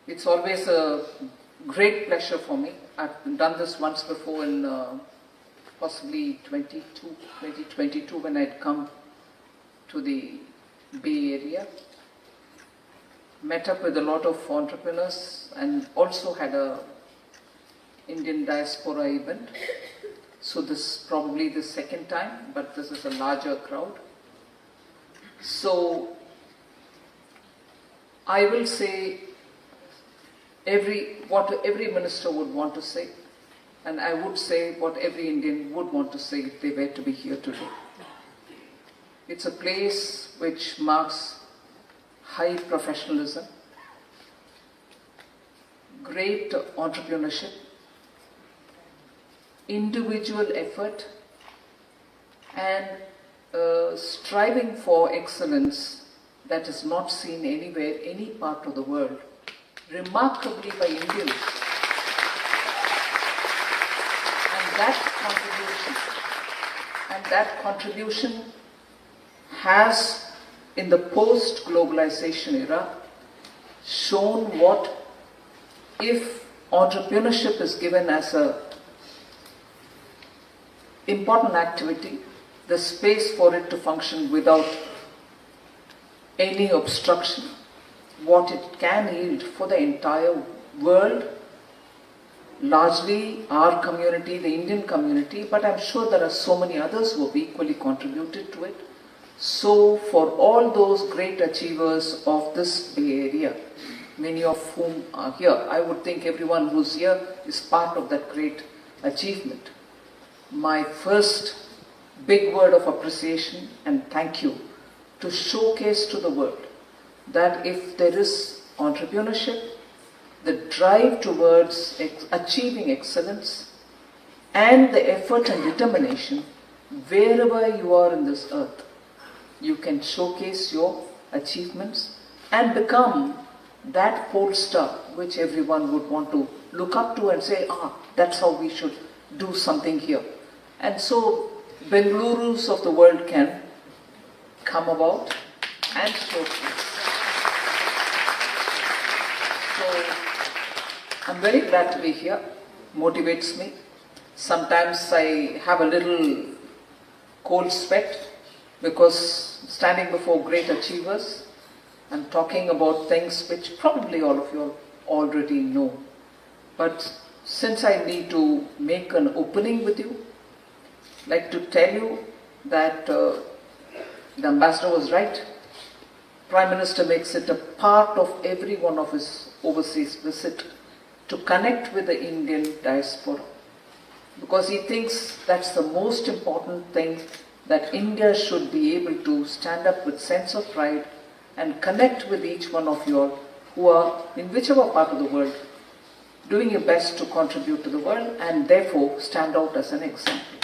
It's always a great pleasure for me. I've done this once before in possibly 2022 when I'd come to the Bay Area. Met up with a lot of entrepreneurs and also had a Indian Diaspora event. So this is probably the second time, but this is a larger crowd. So I will say what every minister would want to say, and I would say what every Indian would want to say if they were to be here today. It's a place which marks high professionalism, great entrepreneurship, individual effort, and striving for excellence that is not seen anywhere, any part of the world, remarkably by Indians. And that contribution has, in the post-globalization era, shown what, if entrepreneurship is given as an important activity, the space for it to function without any obstruction, what it can yield for the entire world, largely our community, the Indian community, but I'm sure there are so many others who have equally contributed to it. So for all those great achievers of this Bay Area, many of whom are here, I would think everyone who's here is part of that great achievement. My first big word of appreciation and thank you to showcase to the world that if there is entrepreneurship, the drive towards achieving excellence, and the effort and determination, wherever you are in this earth, you can showcase your achievements and become that pole star which everyone would want to look up to and say, that's how we should do something here. And so Bengalurus of the world can come about and showcase. So I'm very glad to be here. Motivates me. Sometimes I have a little cold sweat because standing before great achievers, I'm talking about things which probably all of you already know. But since I need to make an opening with you, I'd like to tell you that the ambassador was right. Prime Minister makes it a part of every one of his overseas visit to connect with the Indian diaspora, because he thinks that's the most important thing, that India should be able to stand up with sense of pride and connect with each one of you all who are in whichever part of the world doing your best to contribute to the world and therefore stand out as an example.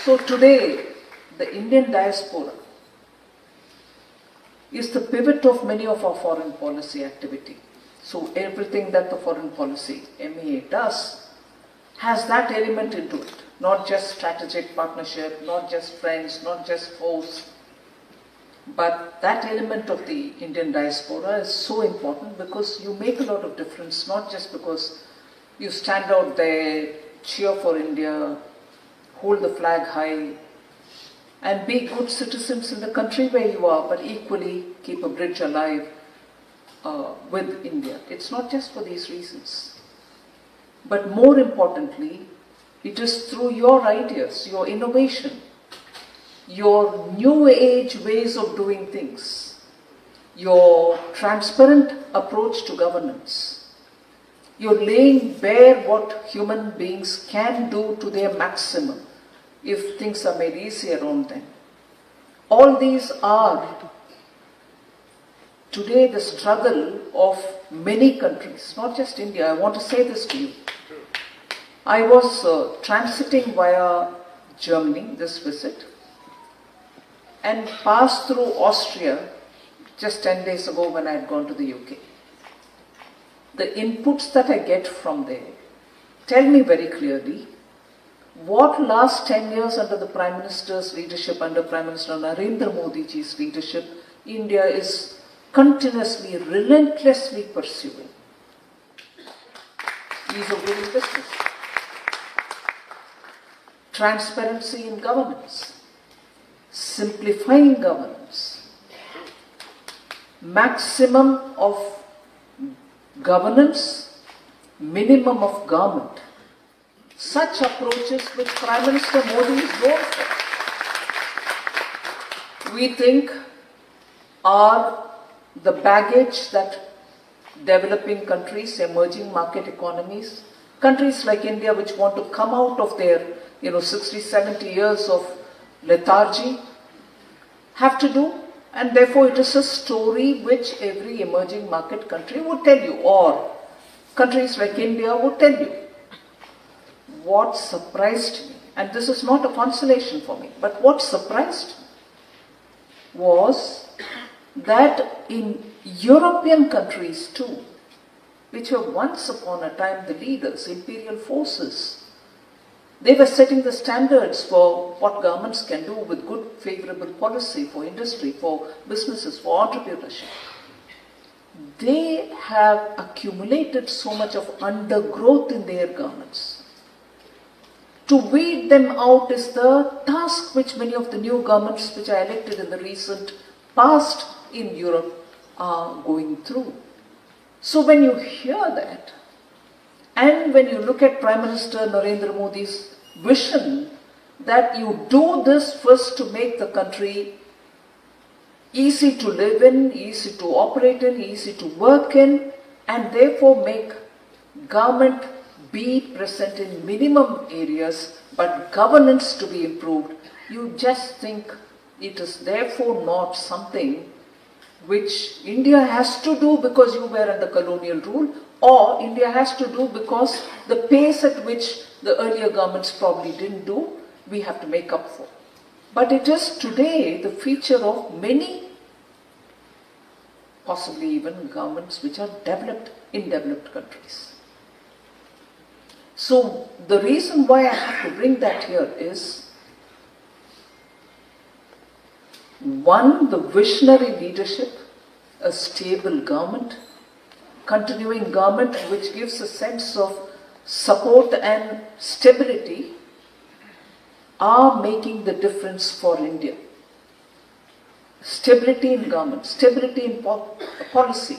So today, the Indian diaspora is the pivot of many of our foreign policy activity. So everything that the foreign policy, MEA, does has that element into it. Not just strategic partnership, not just friends, not just foes, but that element of the Indian diaspora is so important because you make a lot of difference, not just because you stand out there, cheer for India, hold the flag high, and be good citizens in the country where you are, but equally keep a bridge alive with India. It's not just for these reasons. But more importantly, it is through your ideas, your innovation, your new age ways of doing things, your transparent approach to governance. You're laying bare what human beings can do to their maximum if things are made easier on them. All these are today the struggle of many countries, not just India. I want to say this to you. I was transiting via Germany, this visit, and passed through Austria just 10 days ago when I had gone to the UK. The inputs that I get from there tell me very clearly what last 10 years under the Prime Minister's leadership, under Prime Minister Narendra Modi ji's leadership, India is continuously, relentlessly pursuing ease of doing business, transparency in governance, simplifying governance, maximum of governance, minimum of government. Such approaches which Prime Minister Modi is known for, we think are the baggage that developing countries, emerging market economies, countries like India which want to come out of their 60, 70 years of lethargy have to do, and therefore it is a story which every emerging market country would tell you, or countries like India would tell you. What surprised me, and this is not a consolation for me, but what surprised me was that in European countries too, which were once upon a time the leaders, imperial forces, they were setting the standards for what governments can do with good, favorable policy for industry, for businesses, for entrepreneurship. They have accumulated so much of undergrowth in their governments. To weed them out is the task which many of the new governments which are elected in the recent past in Europe are going through. So when you hear that, and when you look at Prime Minister Narendra Modi's vision that you do this first to make the country easy to live in, easy to operate in, easy to work in, and therefore make government be present in minimum areas, but governance to be improved, you just think it is therefore not something which India has to do because you were under colonial rule, or India has to do because the pace at which the earlier governments probably didn't do, we have to make up for. But it is today the feature of many, possibly even governments which are developed in developed countries. So the reason why I have to bring that here is, one, the visionary leadership, a stable government, continuing government which gives a sense of support and stability are making the difference for India. Stability in government, stability in policy,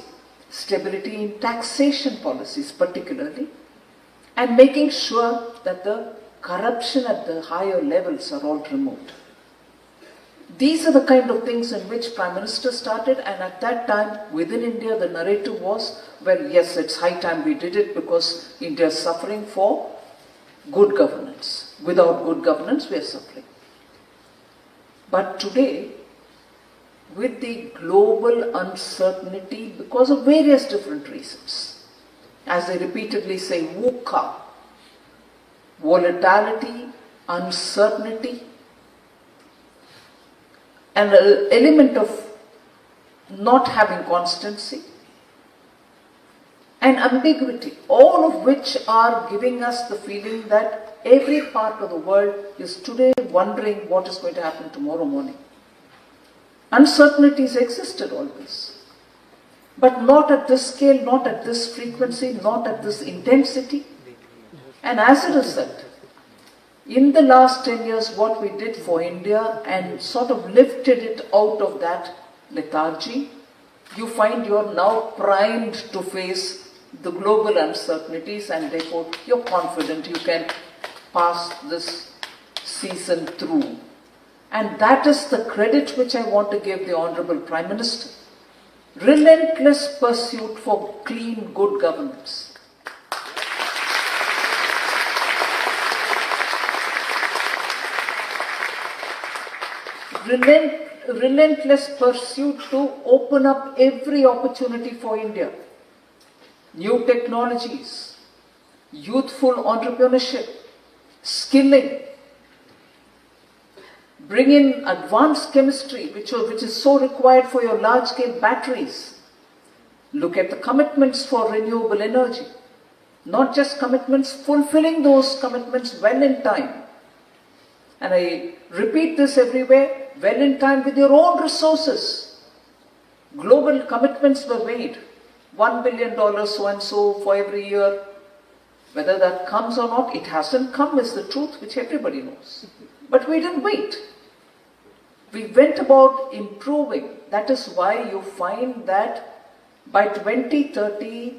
stability in taxation policies particularly, and making sure that the corruption at the higher levels are all removed. These are the kind of things in which Prime Minister started, and at that time within India the narrative was, well, yes, it's high time we did it because India is suffering for good governance. Without good governance we are suffering. But today, with the global uncertainty because of various different reasons, as they repeatedly say, VUCA, volatility, uncertainty, and an element of not having constancy, and ambiguity, all of which are giving us the feeling that every part of the world is today wondering what is going to happen tomorrow morning. Uncertainties existed always, but not at this scale, not at this frequency, not at this intensity. And as a result, in the last 10 years, what we did for India and sort of lifted it out of that lethargy, you find you are now primed to face the global uncertainties, and therefore you're confident you can pass this season through. And that is the credit which I want to give the Honorable Prime Minister. Relentless pursuit for clean, good governance. Relentless pursuit to open up every opportunity for India. New technologies, youthful entrepreneurship, skilling, bring in advanced chemistry, which is so required for your large-scale batteries. Look at the commitments for renewable energy. Not just commitments, fulfilling those commitments well in time. And I repeat this everywhere, well in time with your own resources. Global commitments were made. $1 billion so and so for every year. Whether that comes or not, it hasn't come is the truth, which everybody knows. But we didn't wait. We went about improving. That is why you find that by 2030,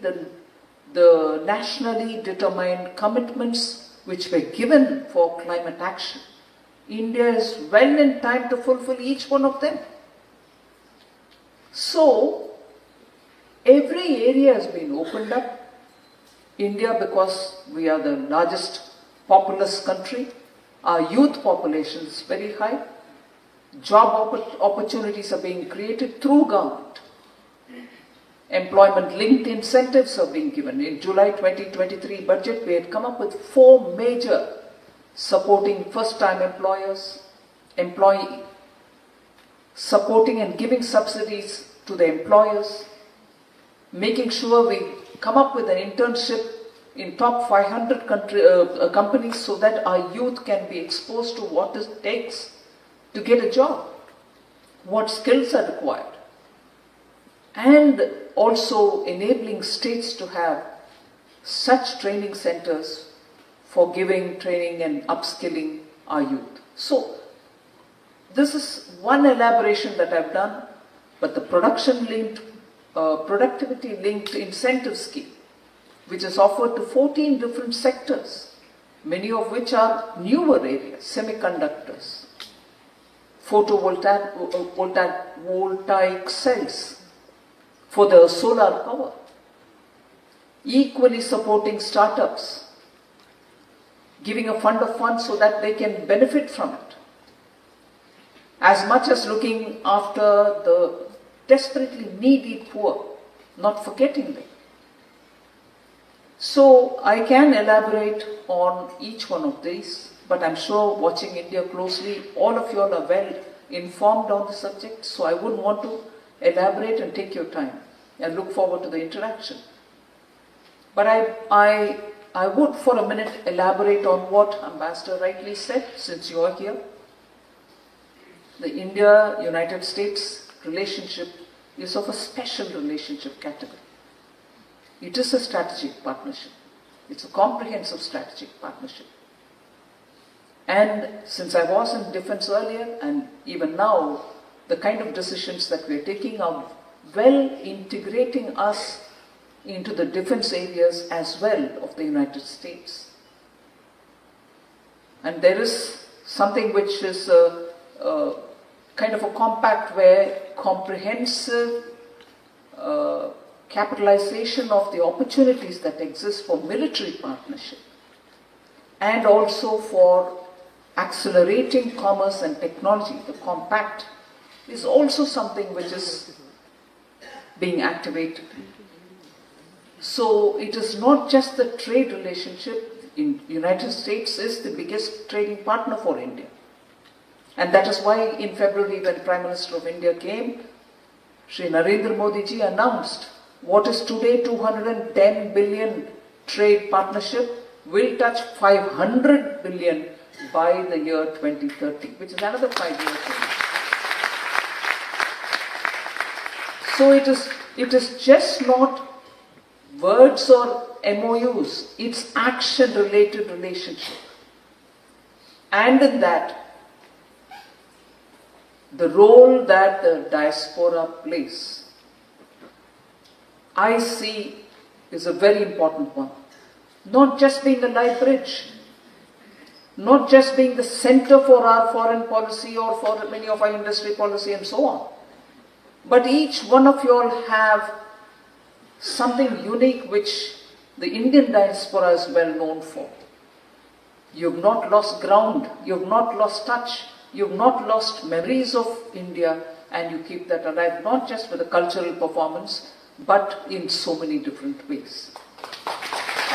the nationally determined commitments which were given for climate action, India is well in time to fulfill each one of them. So, every area has been opened up. India, because we are the largest populous country, our youth population is very high. Job opportunities are being created through government. Employment-linked incentives are being given. In July 2023 budget, we had come up with 4 major supporting first-time employee, supporting and giving subsidies to the employers, making sure we come up with an internship in top 500 companies so that our youth can be exposed to what it takes to get a job, what skills are required, and also enabling states to have such training centers for giving training and upskilling our youth. So, this is one elaboration that I've done, but the productivity-linked incentive scheme, which is offered to 14 different sectors, many of which are newer areas, semiconductors, photovoltaic cells for the solar power, equally supporting startups, giving a fund of funds so that they can benefit from it, as much as looking after the desperately needy poor, not forgetting them. So I can elaborate on each one of these, but I'm sure watching India closely, all of you all are well informed on the subject, so I wouldn't want to elaborate and take your time and look forward to the interaction. But I would for a minute elaborate on what Ambassador rightly said, since you are here. The India-United States relationship is of a special relationship category. It is a strategic partnership. It's a comprehensive strategic partnership. And since I was in defense earlier, and even now, the kind of decisions that we're taking are well integrating us into the defense areas as well of the United States. And there is something which is a kind of a compact where comprehensive capitalization of the opportunities that exist for military partnership and also for accelerating commerce and technology, the compact, is also something which is being activated. So it is not just the trade relationship. In United States is the biggest trading partner for India. And that is why in February, when Prime Minister of India came, Shri Narendra Modi ji announced what is today 210 billion trade partnership will touch 500 billion by the year 2030, which is another 5 years. So it is just not words or MOUs, it's action-related relationship. And in that, the role that the diaspora plays, I see, is a very important one. Not just being a live bridge, not just being the center for our foreign policy or for many of our industry policy and so on, but each one of you all have something unique which the Indian diaspora is well known for. You've not lost ground, you've not lost touch, you've not lost memories of India, and you keep that alive, not just with a cultural performance, but in so many different ways.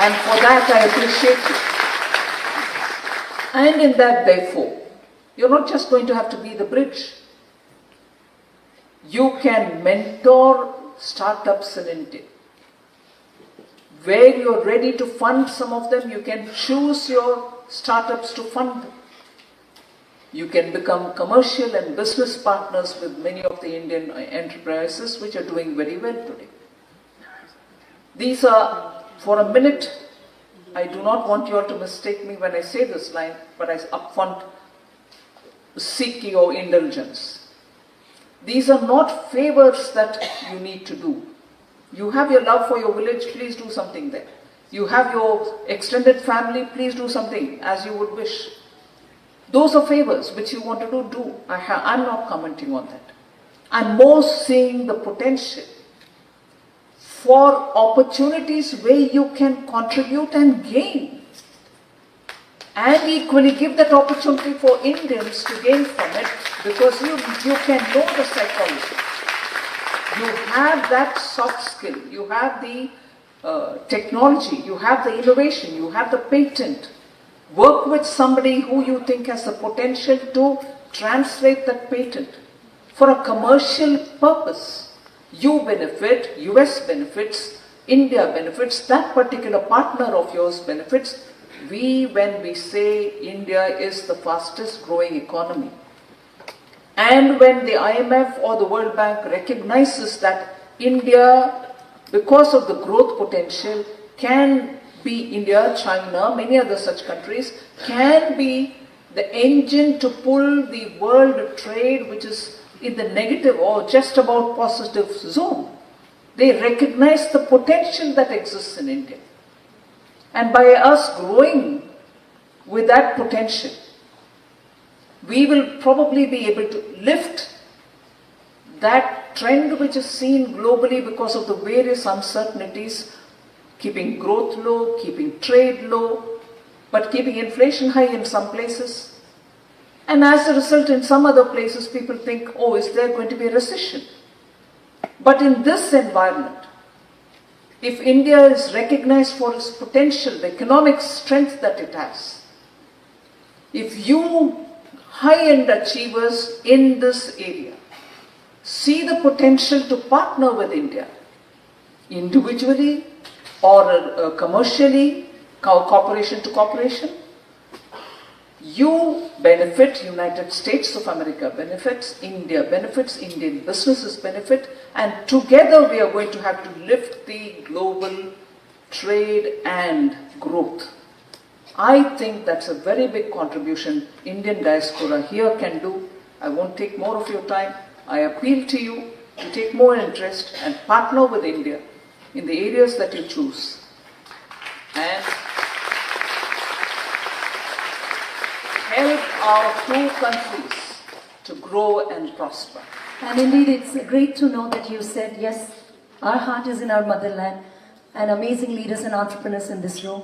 And for that I appreciate you. And in that, therefore, you're not just going to have to be the bridge. You can mentor startups in India. Where you're ready to fund some of them, you can choose your startups to fund them. You can become commercial and business partners with many of the Indian enterprises which are doing very well today. These are, for a minute, I do not want you all to mistake me when I say this line, but I upfront seek your indulgence. These are not favors that you need to do. You have your love for your village, please do something there. You have your extended family, please do something as you would wish. Those are favors which you want to do. I'm not commenting on that. I'm more seeing the potential for opportunities where you can contribute and gain. And equally give that opportunity for Indians to gain from it, because you can know the psychology. You have that soft skill, you have the technology, you have the innovation, you have the patent. Work with somebody who you think has the potential to translate that patent for a commercial purpose. You benefit, US benefits, India benefits, that particular partner of yours benefits. When we say India is the fastest growing economy, and when the IMF or the World Bank recognizes that India, because of the growth potential, can be India, China, many other such countries, can be the engine to pull the world trade which is in the negative or just about positive zone. They recognize the potential that exists in India. And by us growing with that potential, we will probably be able to lift that trend which is seen globally because of the various uncertainties, keeping growth low, keeping trade low, but keeping inflation high in some places. And as a result, in some other places, people think, oh, is there going to be a recession? But in this environment, if India is recognized for its potential, the economic strength that it has, if you high-end achievers in this area see the potential to partner with India, individually or commercially, corporation to corporation, you benefit, United States of America benefits, India benefits, Indian businesses benefit, and together we are going to have to lift the global trade and growth. I think that's a very big contribution Indian diaspora here can do. I won't take more of your time. I appeal to you to take more interest and partner with India in the areas that you choose. And help our two countries to grow and prosper. And indeed, it's great to know that you said, yes, our heart is in our motherland, and amazing leaders and entrepreneurs in this room.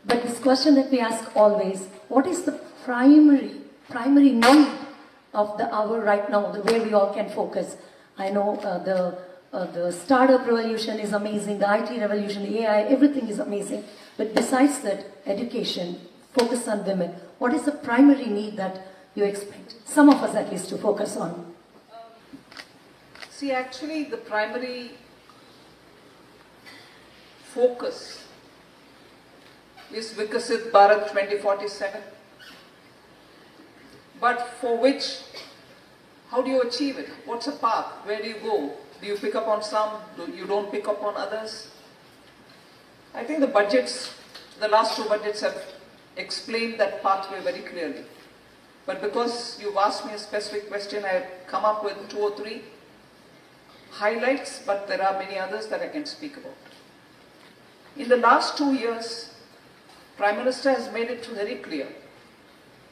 But this question that we ask always, what is the primary need of the hour right now, the way we all can focus? I know the startup revolution is amazing, the IT revolution, the AI, everything is amazing. But besides that, education, focus on women. What is the primary need that you expect, some of us at least, to focus on? See, actually, the primary focus is Vikasit Bharat 2047. But for which, how do you achieve it? What's a path? Where do you go? Do you pick up on some? You don't pick up on others? I think the budgets, the last two budgets have explained that pathway very clearly. But because you've asked me a specific question, I have come up with 2 or 3 highlights, but there are many others that I can speak about. In the last 2 years, Prime Minister has made it very clear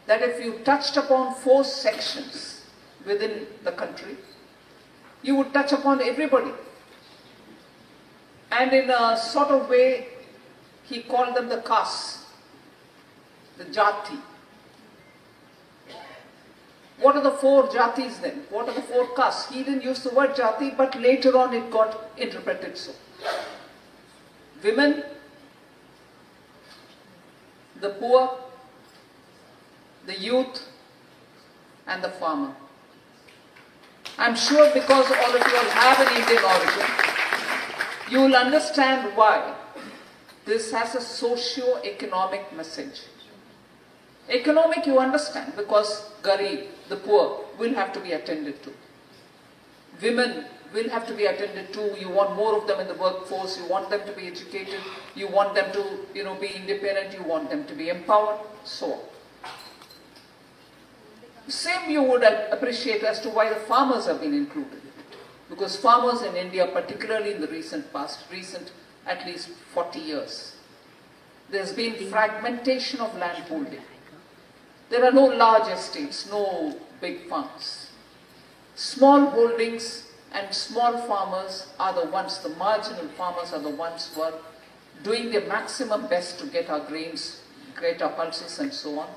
that if you touched upon 4 sections within the country, you would touch upon everybody. And in a sort of way, he called them the castes, the jati. What are the 4 jatis then? What are the 4 castes? He didn't use the word jati, but later on it got interpreted so. Women, the poor, the youth, and the farmer. I'm sure because all of you all have an Indian origin, you will understand why this has a socio-economic message. Economic, you understand, because Garib, the poor, will have to be attended to. Women will have to be attended to. You want more of them in the workforce. You want them to be educated. You want them to, be independent. You want them to be empowered. So on. Same you would appreciate as to why the farmers have been included. Because farmers in India, particularly in the recent past, at least 40 years, there's been fragmentation of land holding. There are no large estates, no big farms. Small holdings and small farmers are the ones, the marginal farmers are the ones who are doing their maximum best to get our grains, get our pulses and so on.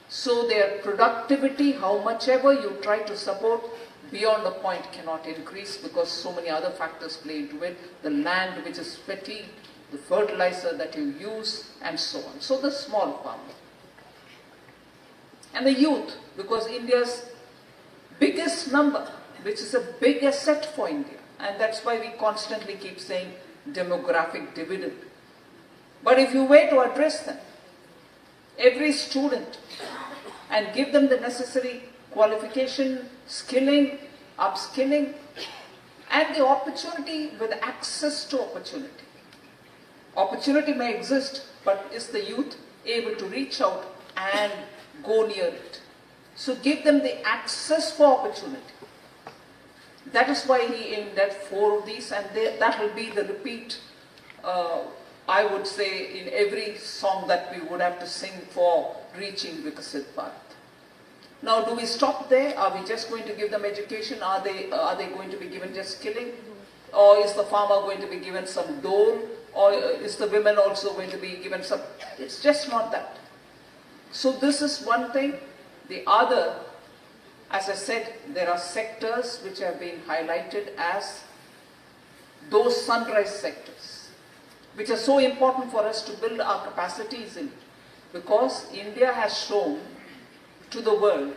So their productivity, how much ever you try to support, beyond a point cannot increase because so many other factors play into it. The land which is fatigued, the fertilizer that you use and so on. So the small farmer. And the youth, because India's biggest number, which is a big asset for India, and that's why we constantly keep saying demographic dividend. But if you were to address them, every student, and give them the necessary qualification, skilling, upskilling, and the opportunity with access to opportunity. Opportunity may exist, but is the youth able to reach out and go near it? So give them the access for opportunity. That is why he aimed at 4 of these, and that will be the repeat, I would say, in every song that we would have to sing for reaching Vikasit Bharat. Now, do we stop there? Are we just going to give them education? Are they going to be given just skilling? Or is the farmer going to be given some dole? Or is the women also going to be given some? It's just not that. So this is one thing. The other, as I said, there are sectors which have been highlighted as those sunrise sectors, which are so important for us to build our capacities in. Because India has shown to the world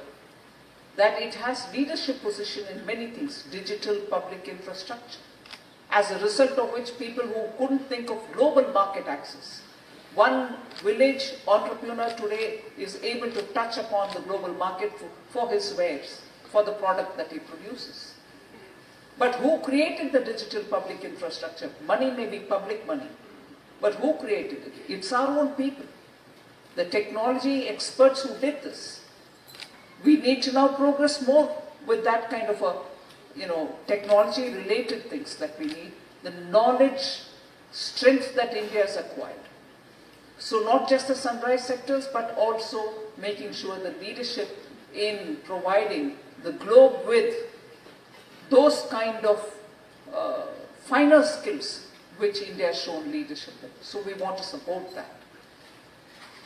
that it has leadership position in many things, digital public infrastructure, as a result of which people who couldn't think of global market access. One village entrepreneur today is able to touch upon the global market for his wares, for the product that he produces. But who created the digital public infrastructure? Money may be public money, but who created it? It's our own people. The technology experts who did this. We need to now progress more with that kind of technology related things that we need. The knowledge, strength that India has acquired. So not just the sunrise sectors, but also making sure the leadership in providing the globe with those kind of finer skills which India has shown leadership in. So we want to support that.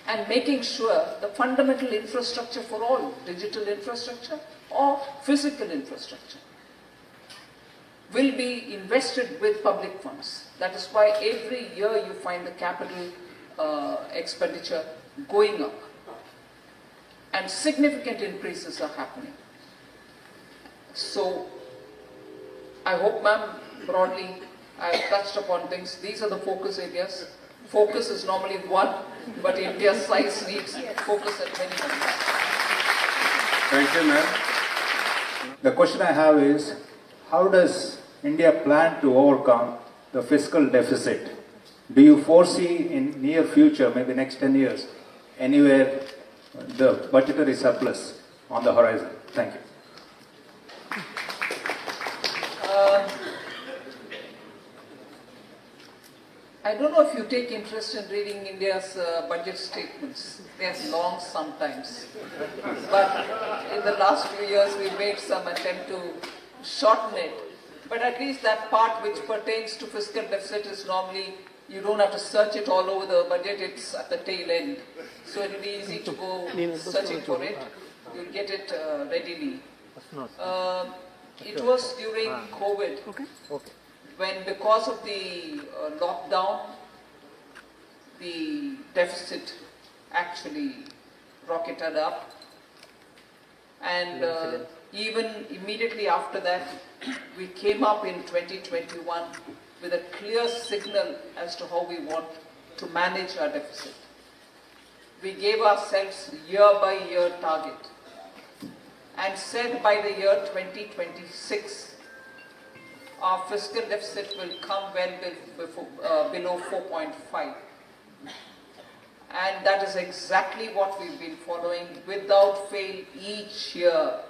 And making sure the fundamental infrastructure for all, digital infrastructure or physical infrastructure, will be invested with public funds. That is why every year you find the capital expenditure going up. And significant increases are happening. So, I hope, ma'am, broadly, I have touched upon things. These are the focus areas. Focus is normally one, but India's size needs focus at many things. Thank you, ma'am. The question I have is, how does India plan to overcome the fiscal deficit? Do you foresee in near future, maybe next 10 years, anywhere the budgetary surplus on the horizon? Thank you. I don't know if you take interest in reading India's budget statements. They're long sometimes. But in the last few years, we made some attempt to shorten it. But at least that part which pertains to fiscal deficit is normally, you don't have to search it all over the budget, it's at the tail end. So it'll be easy to go searching for it. You'll get it readily. It was during COVID. When because of the lockdown, the deficit actually rocketed up. And even immediately after that, we came up in 2021 with a clear signal as to how we want to manage our deficit. we gave ourselves year-by-year target and said by the year 2026, our fiscal deficit will come well below 4.5. And that is exactly what we've been following without fail each year.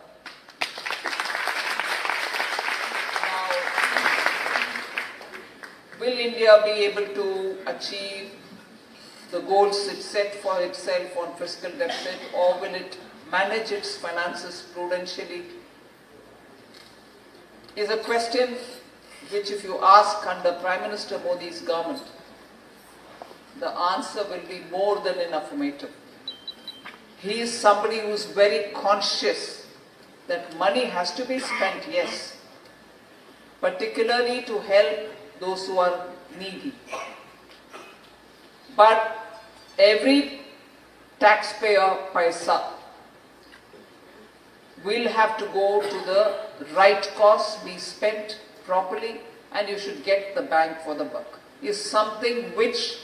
Now, will India be able to achieve the goals it set for itself on fiscal deficit, or will it manage its finances prudentially? Is a question which, if you ask under Prime Minister Modi's government, the answer will be more than an affirmative. He is somebody who is very conscious that money has to be spent, yes, particularly to help those who are needy. But every taxpayer paisa will have to go to the right cause, be spent properly, and you should get the bang for the buck, is something which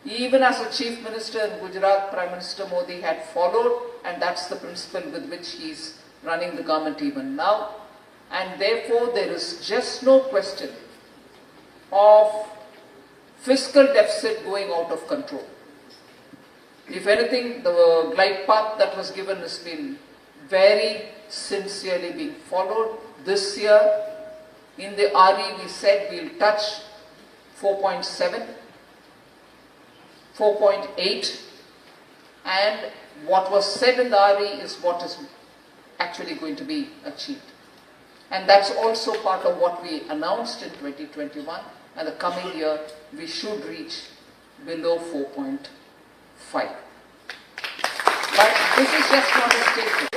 even as a Chief Minister in Gujarat, Prime Minister Modi had followed, and that's the principle with which he is running the government even now. And therefore, there is just no question of fiscal deficit going out of control. If anything, the glide path that was given has been very sincerely being followed. This year, in the RE, we said we'll touch 4.7. 4.8, and what was said in the RE is what is actually going to be achieved. And that's also part of what we announced in 2021, and the coming year we should reach below 4.5. But this is just not a statement.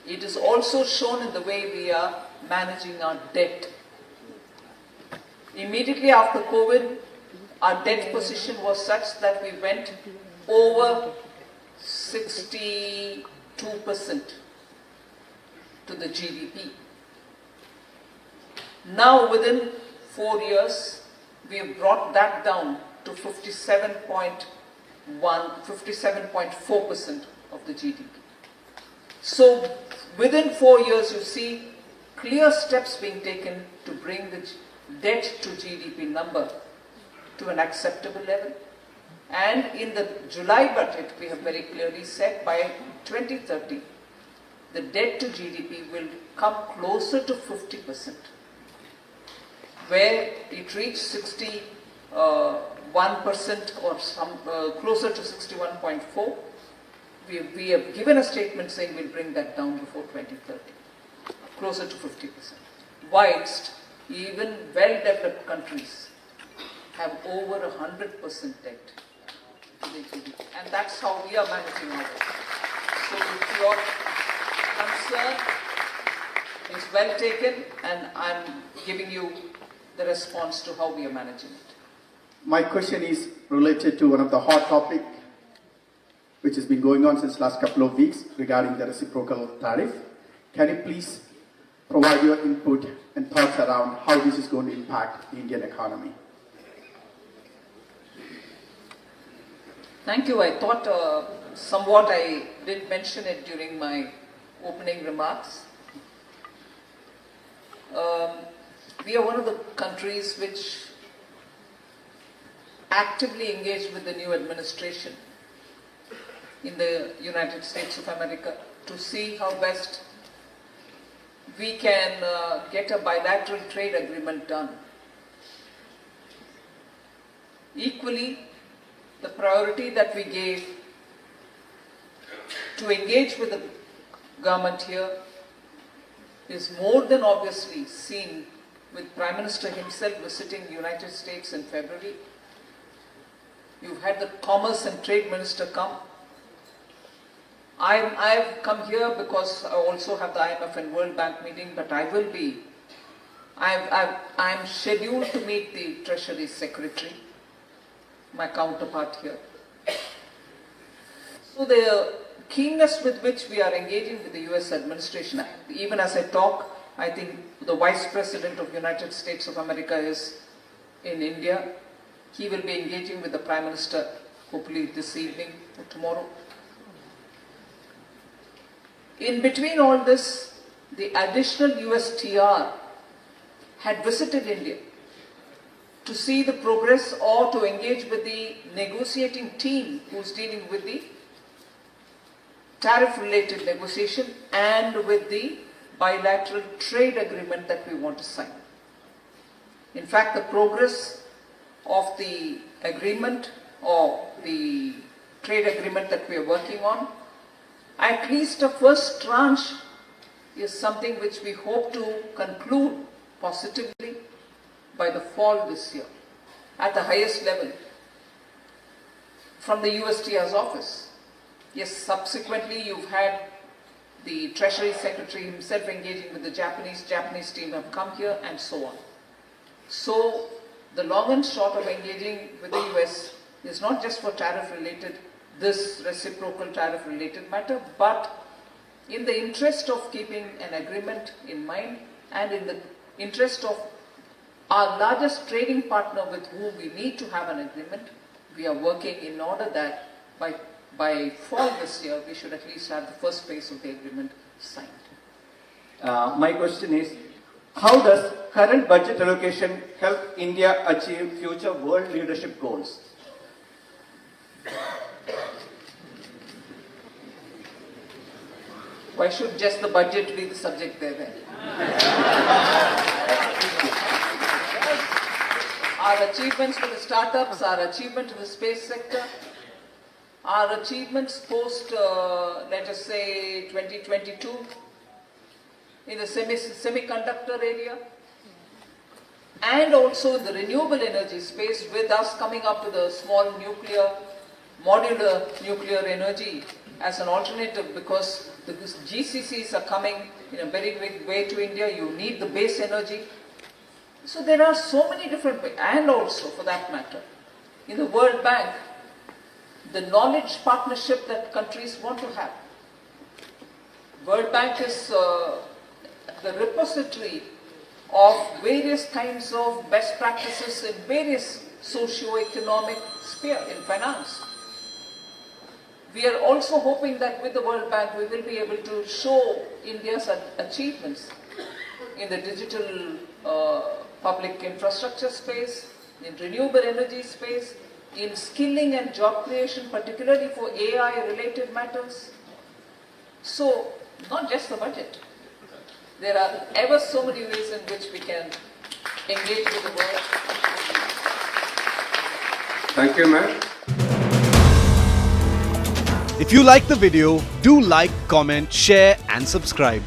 It is also shown in the way we are managing our debt. Immediately after COVID, our debt position was such that we went over 62% to the GDP. Now within 4 years, we have brought that down to 57.4% of the GDP. So within 4 years, you see clear steps being taken to bring the debt to GDP number to an acceptable level. And in the July budget, we have very clearly said by 2030, the debt to GDP will come closer to 50%, where it reached 61% or some closer to 61.4. We have given a statement saying we'll bring that down before 2030, closer to 50%. Whilst even well-developed countries have over 100% debt to the GDP. And that's how we are managing our debt. So if your concern is well taken, and I'm giving you the response to how we are managing it. My question is related to one of the hot topics which has been going on since last couple of weeks regarding the reciprocal tariff. Can you please provide your input and thoughts around how this is going to impact the Indian economy? Thank you. I thought somewhat I did mention it during my opening remarks. We are one of the countries which actively engaged with the new administration in the United States of America to see how best we can get a bilateral trade agreement done. Equally, the priority that we gave to engage with the government here is more than obviously seen with Prime Minister himself visiting the United States in February. You've had the Commerce and Trade Minister come. I've come here because I also have the IMF and World Bank meeting, but I'm scheduled to meet the Treasury Secretary, my counterpart here. So the keenness with which we are engaging with the US administration, even as I talk, I think the Vice President of the United States of America is in India. He will be engaging with the Prime Minister hopefully this evening or tomorrow. In between all this, the additional USTR had visited India to see the progress or to engage with the negotiating team who's dealing with the tariff-related negotiation and with the bilateral trade agreement that we want to sign. In fact, the progress of the agreement or the trade agreement that we are working on, at least a first tranche is something which we hope to conclude positively by the fall this year at the highest level from the USTR's office. Yes, subsequently you've had the Treasury Secretary himself engaging with the Japanese team have come here and so on. So the long and short of engaging with the US is not just for tariff related, this reciprocal tariff related matter, but in the interest of keeping an agreement in mind and in the interest of our largest trading partner with whom we need to have an agreement, we are working in order that by fall this year, we should at least have the first phase of the agreement signed. My question is, how does current budget allocation help India achieve future world leadership goals? Why should just the budget be the subject there then? Our achievements for the startups, our achievement in the space sector, our achievements post, let us say, 2022 in the semiconductor area, and also in the renewable energy space with us coming up with a small modular nuclear energy as an alternative, because the GCCs are coming in a very big way to India. You need the base energy. So there are so many different ways, and also for that matter, in the World Bank, the knowledge partnership that countries want to have. World Bank is the repository of various kinds of best practices in various socio-economic sphere in finance. We are also hoping that with the World Bank we will be able to show India's achievements in the digital public infrastructure space, in renewable energy space, in skilling and job creation, particularly for AI related matters. So, not just the budget. There are ever so many ways in which we can engage with the world. Thank you, ma'am. If you like the video, do like, comment, share and subscribe.